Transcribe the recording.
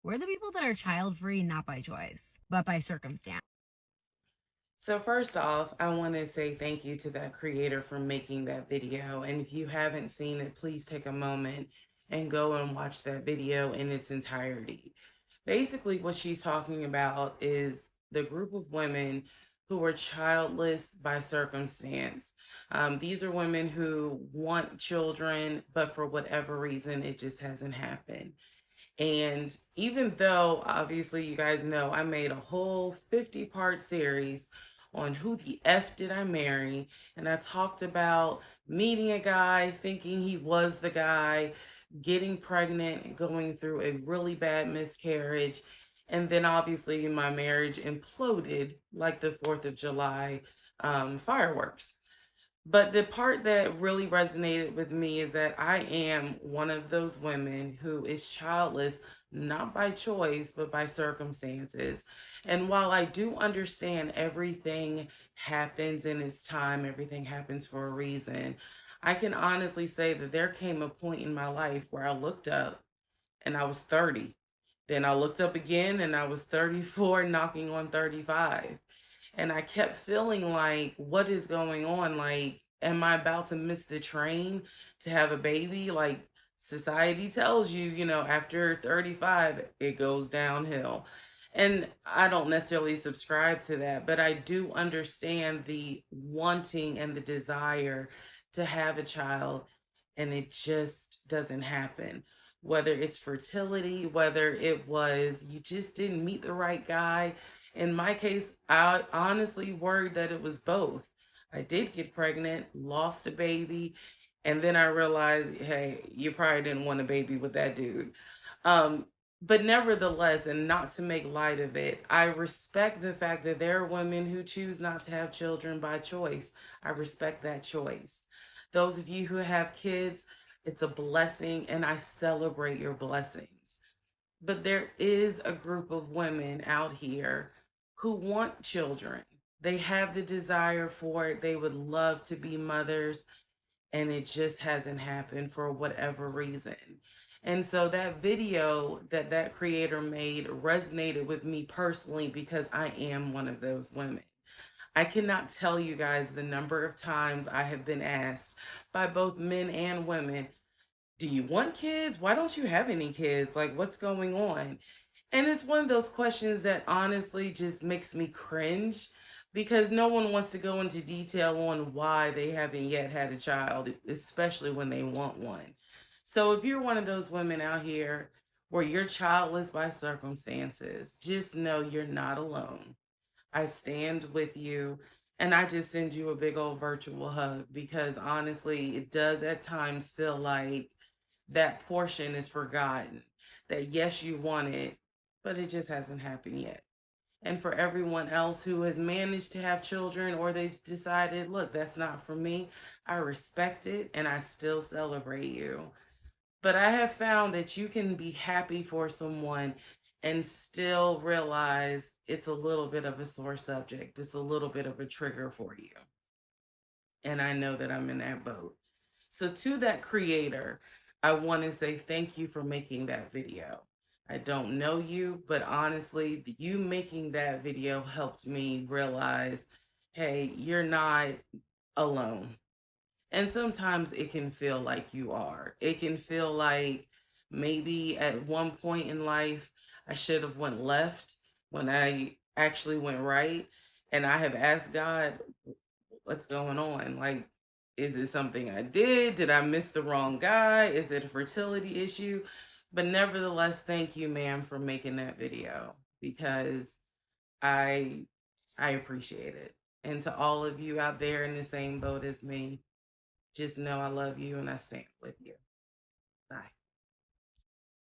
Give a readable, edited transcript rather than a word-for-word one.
We're the people that are child free, not by choice, but by circumstance. So first off, I want to say thank you to that creator for making that video. And if you haven't seen it, please take a moment and go and watch that video in its entirety. Basically, what she's talking about is the group of women who were childless by circumstance. These are women who want children, but for whatever reason, it just hasn't happened. And even though, obviously, you guys know I made a whole 50-part series on who the F did I marry, and I talked about meeting a guy, thinking he was the guy, getting pregnant, going through a really bad miscarriage, and then obviously my marriage imploded like the 4th of July fireworks. But the part that really resonated with me is that I am one of those women who is childless, not by choice, but by circumstances. And while I do understand everything happens in its time, everything happens for a reason, I can honestly say that there came a point in my life where I looked up and I was 30. Then I looked up again and I was 34, knocking on 35. And I kept feeling like, what is going on? Like, am I about to miss the train to have a baby? Like, society tells you, after 35, it goes downhill. And I don't necessarily subscribe to that, but I do understand the wanting and the desire to have a child, and it just doesn't happen. Whether it's fertility, whether it was you just didn't meet the right guy. In my case, I honestly worried that it was both. I did get pregnant, lost a baby, and then I realized, hey, you probably didn't want a baby with that dude. Um, but nevertheless, and not to make light of it, I respect the fact that there are women who choose not to have children by choice. I respect that choice. Those of you who have kids, it's a blessing, and I celebrate your blessings. But there is a group of women out here who want children. They have the desire for it. They would love to be mothers, and it just hasn't happened for whatever reason. And so that video that that creator made resonated with me personally because I am one of those women. I cannot tell you guys the number of times I have been asked by both men and women, do you want kids? Why don't you have any kids? Like, what's going on? And it's one of those questions that honestly just makes me cringe because no one wants to go into detail on why they haven't yet had a child, especially when they want one. So if you're one of those women out here where you're childless by circumstances, just know you're not alone. I stand with you, and I just send you a big old virtual hug because honestly, it does at times feel like that portion is forgotten. That yes, you want it, but it just hasn't happened yet. And for everyone else who has managed to have children or they've decided, look, that's not for me, I respect it and I still celebrate you. But I have found that you can be happy for someone and still realize it's a little bit of a sore subject. It's a little bit of a trigger for you. And I know that I'm in that boat. So, to that creator, I want to say thank you for making that video. I don't know you, but honestly, you making that video helped me realize, hey, you're not alone. And sometimes it can feel like you are. It can feel like maybe at one point in life I should have went left when I actually went right. And I have asked God, what's going on? Like, is it something I did? Did I miss the wrong guy? Is it a fertility issue? But nevertheless, thank you, ma'am, for making that video because I I appreciate it. And to all of you out there in the same boat as me, just know I love you and I stand with you. Bye.